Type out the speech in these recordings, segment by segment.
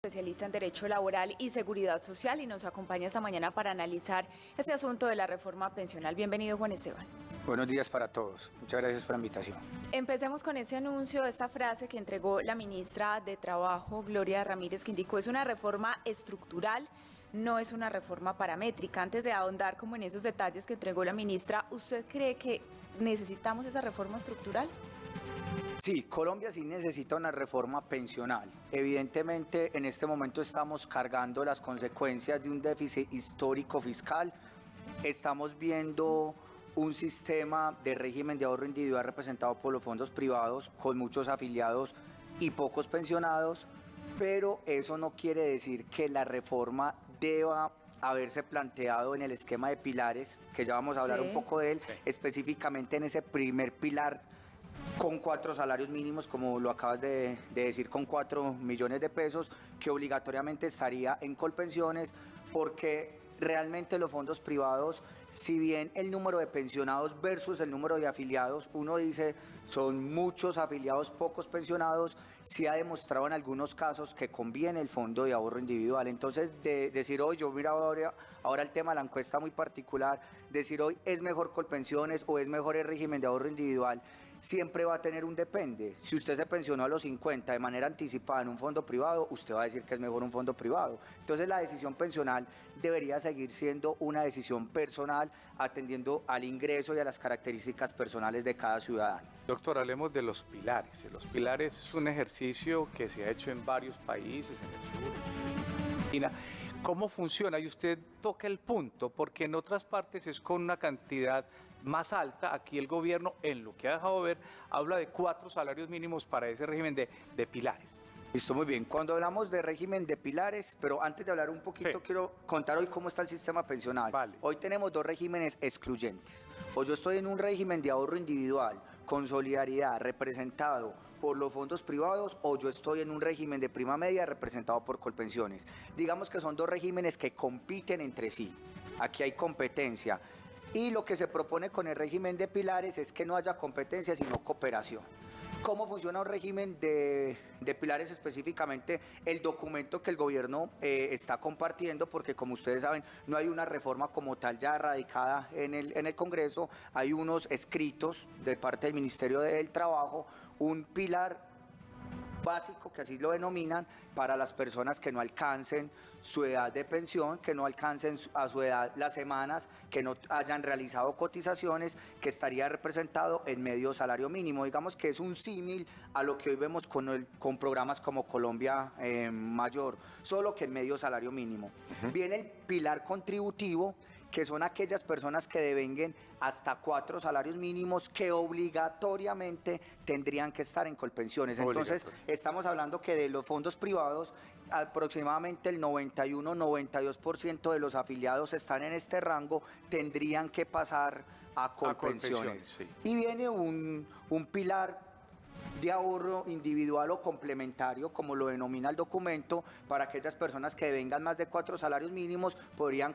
Especialista en Derecho Laboral y Seguridad Social y nos acompaña esta mañana para analizar este asunto de la reforma pensional. Bienvenido, Juan Esteban. Buenos días para todos. Muchas gracias por la invitación. Empecemos con ese anuncio, esta frase que entregó la ministra de Trabajo, Gloria Ramírez, que indicó es una reforma estructural, no es una reforma paramétrica. Antes de ahondar como en esos detalles que entregó la ministra, ¿usted cree que necesitamos esa reforma estructural? Sí, Colombia sí necesita una reforma pensional. Evidentemente, en este momento estamos cargando las consecuencias de un déficit histórico fiscal. Estamos viendo un sistema de régimen de ahorro individual representado por los fondos privados con muchos afiliados y pocos pensionados, pero eso no quiere decir que la reforma deba haberse planteado en el esquema de pilares, que ya vamos a hablar un poco de él, específicamente en ese primer pilar, con 4 salarios mínimos, como lo acabas de decir, con 4 millones de pesos, que obligatoriamente estaría en Colpensiones, porque realmente los fondos privados, si bien el número de pensionados versus el número de afiliados, uno dice son muchos afiliados, pocos pensionados, sí ha demostrado en algunos casos que conviene el fondo de ahorro individual. Entonces, decir hoy, yo mira ahora el tema de la encuesta muy particular, decir hoy es mejor Colpensiones o es mejor el régimen de ahorro individual, siempre va a tener un depende. Si usted se pensionó a los 50 de manera anticipada en un fondo privado, usted va a decir que es mejor un fondo privado. Entonces la decisión pensional debería seguir siendo una decisión personal, atendiendo al ingreso y a las características personales de cada ciudadano. Doctor, hablemos de los pilares. Los pilares es un ejercicio que se ha hecho en varios países, en el sur, en Argentina. ¿Cómo funciona? Y usted toca el punto, porque en otras partes es con una cantidad más alta. Aquí el gobierno, en lo que ha dejado ver, habla de 4 salarios mínimos para ese régimen de pilares. Listo, muy bien. Cuando hablamos de régimen de pilares, pero antes de hablar un poquito, quiero contar hoy cómo está el sistema pensional. Vale. Hoy tenemos 2 regímenes excluyentes. O yo estoy en un régimen de ahorro individual con solidaridad representado por los fondos privados, o yo estoy en un régimen de prima media representado por Colpensiones. Digamos que son 2 regímenes que compiten entre sí. Aquí hay competencia. Y lo que se propone con el régimen de pilares es que no haya competencia, sino cooperación. ¿Cómo funciona un régimen de pilares específicamente? El documento que el gobierno está compartiendo, porque como ustedes saben, no hay una reforma como tal ya radicada en el Congreso, hay unos escritos de parte del Ministerio del Trabajo, un pilar básico, que así lo denominan, para las personas que no alcancen su edad de pensión, que no alcancen a su edad las semanas, que no hayan realizado cotizaciones, que estaría representado en medio salario mínimo. Digamos que es un símil a lo que hoy vemos con programas como Colombia Mayor, solo que en medio salario mínimo. Viene el pilar contributivo, que son aquellas personas que devenguen hasta 4 salarios mínimos que obligatoriamente tendrían que estar en Colpensiones. Entonces, estamos hablando que de los fondos privados, aproximadamente el 91-92% de los afiliados están en este rango, tendrían que pasar a Colpensiones. Sí. Y viene un pilar de ahorro individual o complementario, como lo denomina el documento, para aquellas personas que devengan más de 4 salarios mínimos, podrían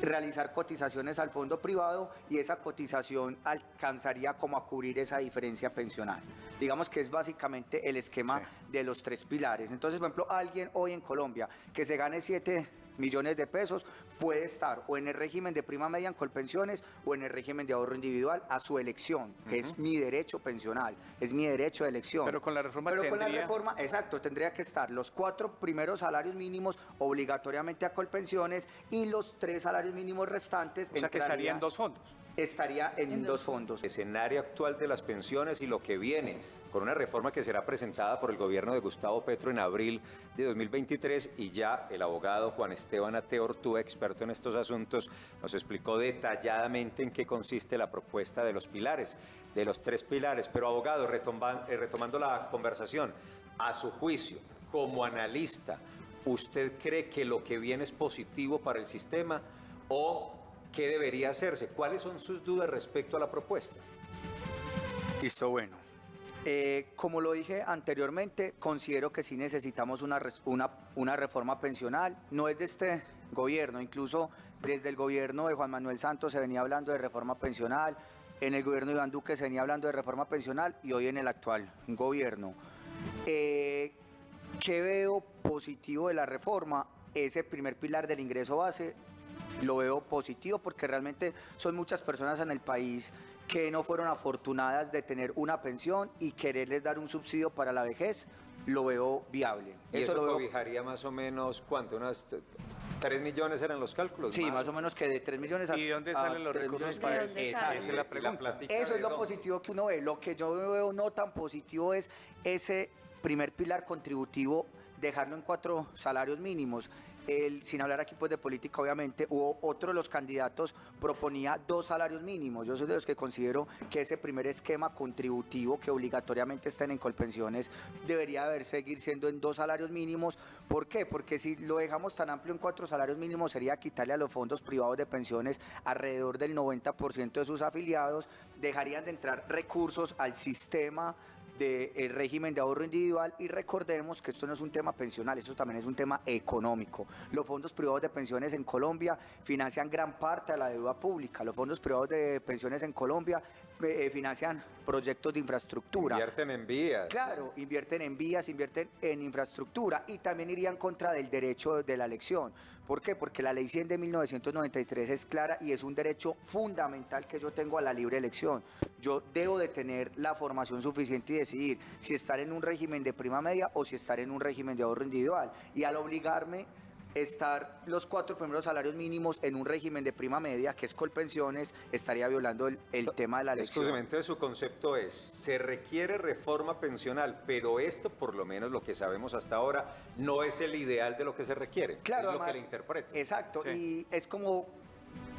realizar cotizaciones al fondo privado y esa cotización alcanzaría como a cubrir esa diferencia pensional. Digamos que es básicamente el esquema de los 3 pilares. Entonces, por ejemplo, alguien hoy en Colombia que se gane 7 millones de pesos puede estar o en el régimen de prima media en Colpensiones o en el régimen de ahorro individual a su elección, que es mi derecho pensional, es mi derecho de elección. Pero con la reforma exacto, tendría que estar los 4 primeros salarios mínimos obligatoriamente a Colpensiones y los 3 salarios mínimos restantes. O sea, que estaría en 2 fondos. Estaría en 2 fondos. El escenario actual de las pensiones y lo que viene con una reforma que será presentada por el gobierno de Gustavo Petro en abril de 2023, y ya el abogado Juan Esteban Ateo Ortúa, experto en estos asuntos, nos explicó detalladamente en qué consiste la propuesta de los pilares, de los 3 pilares. Pero abogado, retomando la conversación, a su juicio, como analista, ¿usted cree que lo que viene es positivo para el sistema o qué debería hacerse? ¿Cuáles son sus dudas respecto a la propuesta? Listo, bueno. Como lo dije anteriormente, considero que sí necesitamos una reforma pensional. No es de este gobierno, incluso desde el gobierno de Juan Manuel Santos se venía hablando de reforma pensional, en el gobierno de Iván Duque se venía hablando de reforma pensional y hoy en el actual gobierno. ¿Qué veo positivo de la reforma? Ese primer pilar del ingreso base lo veo positivo porque realmente son muchas personas en el país que no fueron afortunadas de tener una pensión y quererles dar un subsidio para la vejez, lo veo viable. ¿Y eso lo veo. cobijaría más o menos cuánto? ¿Unas 3 millones eran los cálculos? Sí, más o menos que de 3 millones a ¿Y de dónde salen los 3 recursos millones. para ¿De eso? dónde Esa salen? es la pregunta. plática Eso de es lo dónde. positivo que uno ve. Lo que yo veo no tan positivo es ese primer pilar contributivo, dejarlo en 4 salarios mínimos. Sin hablar aquí pues de política, obviamente, otro de los candidatos proponía 2 salarios mínimos. Yo soy de los que considero que ese primer esquema contributivo que obligatoriamente estén en Colpensiones debería seguir siendo en 2 salarios mínimos. ¿Por qué? Porque si lo dejamos tan amplio en 4 salarios mínimos sería quitarle a los fondos privados de pensiones alrededor del 90% de sus afiliados, dejarían de entrar recursos al sistema del régimen de ahorro individual y recordemos que esto no es un tema pensional, esto también es un tema económico. Los fondos privados de pensiones en Colombia financian gran parte de la deuda pública, los fondos privados de pensiones en Colombia financian proyectos de infraestructura. Invierten en vías. Claro, invierten en vías, invierten en infraestructura y también irían contra del derecho de la elección. ¿Por qué? Porque la ley 100 de 1993 es clara y es un derecho fundamental que yo tengo a la libre elección. Yo debo de tener la formación suficiente y decidir si estar en un régimen de prima media o si estar en un régimen de ahorro individual. Y al obligarme estar los 4 primeros salarios mínimos en un régimen de prima media, que es Colpensiones, estaría violando el tema de la elección. Escúcheme, entonces su concepto es, se requiere reforma pensional, pero esto, por lo menos lo que sabemos hasta ahora, no es el ideal de lo que se requiere. Claro, es lo además, que le interpreto. Exacto, Sí. y es como,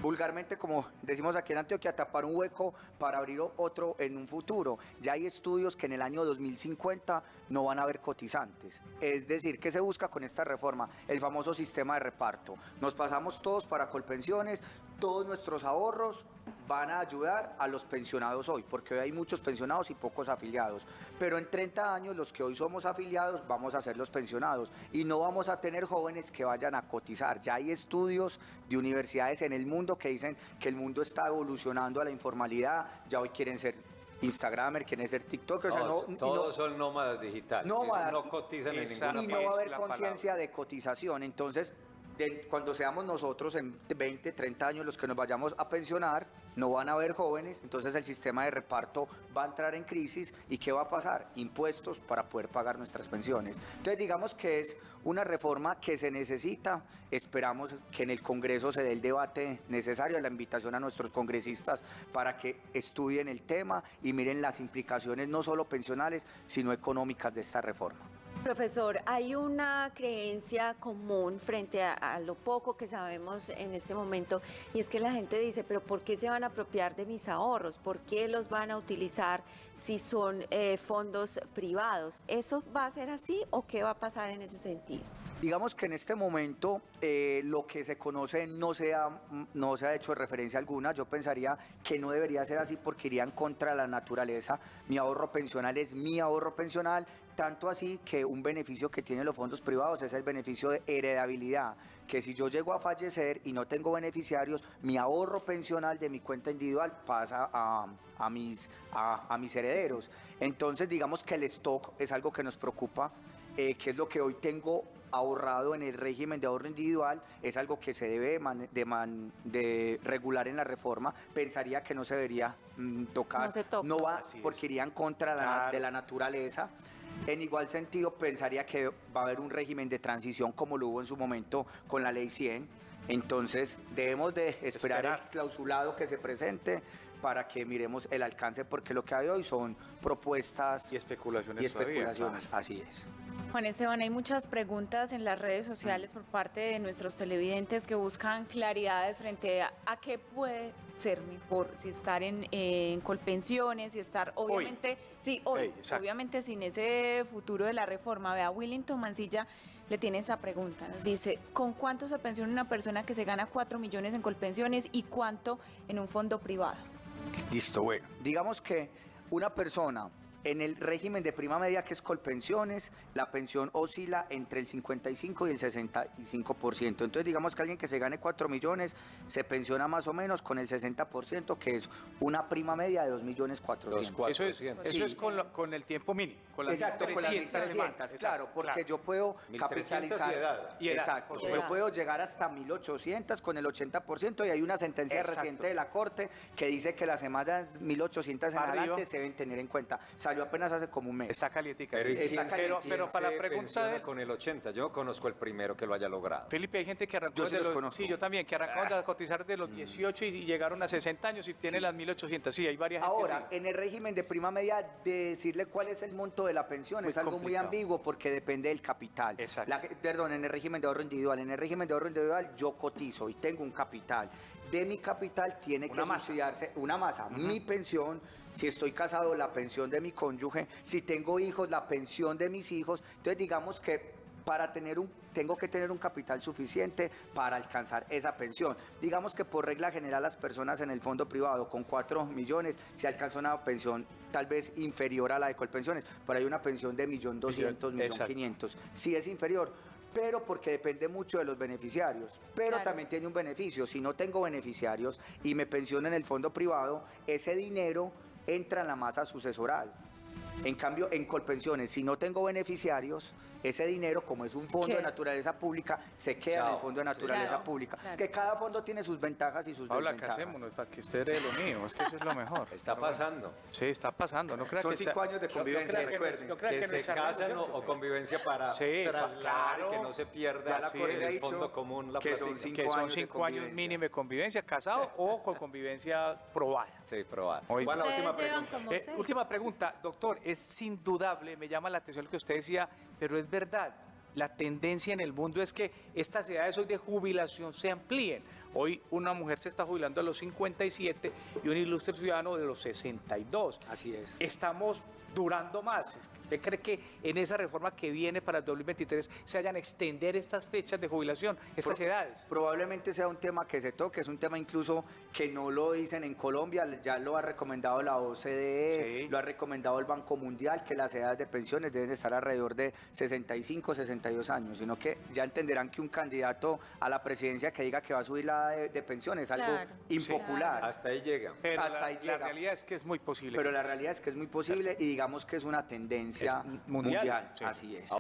vulgarmente, como decimos aquí en Antioquia, tapar un hueco para abrir otro en un futuro. Ya hay estudios que en el año 2050 no van a haber cotizantes. Es decir, ¿qué se busca con esta reforma? El famoso sistema de reparto. Nos pasamos todos para Colpensiones, todos nuestros ahorros van a ayudar a los pensionados hoy, porque hoy hay muchos pensionados y pocos afiliados. Pero en 30 años los que hoy somos afiliados vamos a ser los pensionados y no vamos a tener jóvenes que vayan a cotizar. Ya hay estudios de universidades en el mundo que dicen que el mundo está evolucionando a la informalidad, ya hoy quieren ser Instagramer, quieren ser TikTok, o sea, Todos son nómadas digitales. Nómadas. No cotizan en Exacto. ninguna y no va a es haber la conciencia de cotización. Entonces, cuando seamos nosotros en 20, 30 años los que nos vayamos a pensionar, no van a haber jóvenes, entonces el sistema de reparto va a entrar en crisis. ¿Y qué va a pasar? Impuestos para poder pagar nuestras pensiones. Entonces, digamos que es una reforma que se necesita. Esperamos que en el Congreso se dé el debate necesario, la invitación a nuestros congresistas para que estudien el tema y miren las implicaciones no solo pensionales, sino económicas de esta reforma. Profesor, hay una creencia común frente a lo poco que sabemos en este momento y es que la gente dice, pero ¿por qué se van a apropiar de mis ahorros? ¿Por qué los van a utilizar si son fondos privados? ¿Eso va a ser así o qué va a pasar en ese sentido? Digamos que en este momento lo que se conoce no se ha hecho referencia alguna. Yo pensaría que no debería ser así porque iría en contra de la naturaleza. Mi ahorro pensional es mi ahorro pensional, tanto así que un beneficio que tienen los fondos privados es el beneficio de heredabilidad, que si yo llego a fallecer y no tengo beneficiarios, mi ahorro pensional de mi cuenta individual pasa a mis herederos. Entonces, digamos que el stock es algo que nos preocupa, que es lo que hoy tengo ahorrado en el régimen de ahorro individual, es algo que se debe de regular en la reforma. Pensaría que no se debería tocar, No se toca. no va Así es. porque iría en contra Claro. de la naturaleza. En igual sentido, pensaría que va a haber un régimen de transición como lo hubo en su momento con la ley 100. Entonces, debemos de esperar el clausulado que se presente para que miremos el alcance, porque lo que hay hoy son propuestas Y especulaciones todavía, claro. Así es. Juan Esteban, hay muchas preguntas en las redes sociales por parte de nuestros televidentes que buscan claridades frente a qué puede ser mejor, si estar en Colpensiones, si estar, obviamente, hoy, exacto. obviamente sin ese futuro de la reforma. Vea, Willington Mancilla le tiene esa pregunta, nos dice, ¿con cuánto se pensiona una persona que se gana 4 millones en Colpensiones y cuánto en un fondo privado? Listo, bueno. Digamos que una persona En el régimen de prima media, que es Colpensiones, la pensión oscila entre el 55 y el 65%. Entonces, digamos que alguien que se gane 4 millones se pensiona más o menos con el 60%, que es una prima media de 2.400.000. Eso es, Sí. con el tiempo mínimo, con las Exacto, con las 1.300 1.300, claro, porque yo puedo 1.300 capitalizar. y edad. Y edad, Exacto, por yo supuesto. puedo llegar hasta 1.800 con el 80%, y hay una sentencia Exacto. reciente de la Corte que dice que las semanas 1.800 en Arriba. adelante se deben tener en cuenta. Salió apenas hace como un mes. Está calientica. Pero, sí. ¿y quién Está se- caliente. quién Pero para se la pregunta pensiona de... con el 80, yo conozco el primero que lo haya logrado. Felipe, hay gente que arrancó Yo sí desde los los... conozco. Sí, yo también, que arrancaron a cotizar de los 18 y llegaron a 60 años y tienen las 1.800. Sí, hay varias gente Ahora, así. en el régimen de prima media, de decirle cuál es el monto de la pensión Muy es algo complicado. muy ambiguo porque depende del capital. Exacto. Perdón, en el régimen de ahorro individual. En el régimen de ahorro individual yo cotizo y tengo un capital. De mi capital tiene que Una masa. subsidiarse una masa. Mi pensión, si estoy casado, la pensión de mi cónyuge. Si tengo hijos, la pensión de mis hijos. Entonces, digamos que tengo que tener un capital suficiente para alcanzar esa pensión. Digamos que por regla general las personas en el fondo privado con 4 millones se alcanza una pensión tal vez inferior a la de Colpensiones, pero hay una pensión de 1.200.000, Exacto. 1.500.000. Sí es inferior, pero porque depende mucho de los beneficiarios. Pero Claro. también tiene un beneficio. Si no tengo beneficiarios y me pensiono en el fondo privado, ese dinero entra en la masa sucesoral. En cambio, en Colpensiones, si no tengo beneficiarios, ese dinero, como es un fondo ¿Qué? de naturaleza pública, se queda en el Chao. fondo de naturaleza Claro, pública. claro. Es que cada fondo tiene sus ventajas y sus Paula, desventajas. casémonos para que usted herede lo mío. Es que eso es lo mejor. Está pasando. Sí, está pasando. No crea Son que 5 años de convivencia, recuerden. Que se casan o convivencia para Sí, trasladar claro. y que no se Ya pierda la sí, Corte en ha el dicho fondo común la que son plática. 5 que son años de 5 años convivencia. mínimo de convivencia, casado o con convivencia probada. Sí, probada. Hoy- Juan, la última Ustedes llevan pregunta. como 6. Última pregunta, doctor, es indudable, me llama la atención lo que usted decía, pero es verdad, la tendencia en el mundo es que estas edades hoy de jubilación se amplíen. Hoy una mujer se está jubilando a los 57 y un ilustre ciudadano de los 62. Así es. Estamos durando más. ¿Usted cree que en esa reforma que viene para el 2023 se vayan a extender estas fechas de jubilación, estas edades? Probablemente sea un tema que se toque, es un tema incluso que no lo dicen en Colombia, ya lo ha recomendado la OCDE, Sí. lo ha recomendado el Banco Mundial, que las edades de pensiones deben estar alrededor de 65, 62 años, sino que ya entenderán que un candidato a la presidencia que diga que va a subir la edad de pensiones es algo Claro. impopular. Hasta ahí llega. Pero hasta ahí la llega. realidad es que es muy posible. Pero que la pase. realidad es que es muy posible y digamos que es una tendencia Es mundial, mundial. sí. Así es.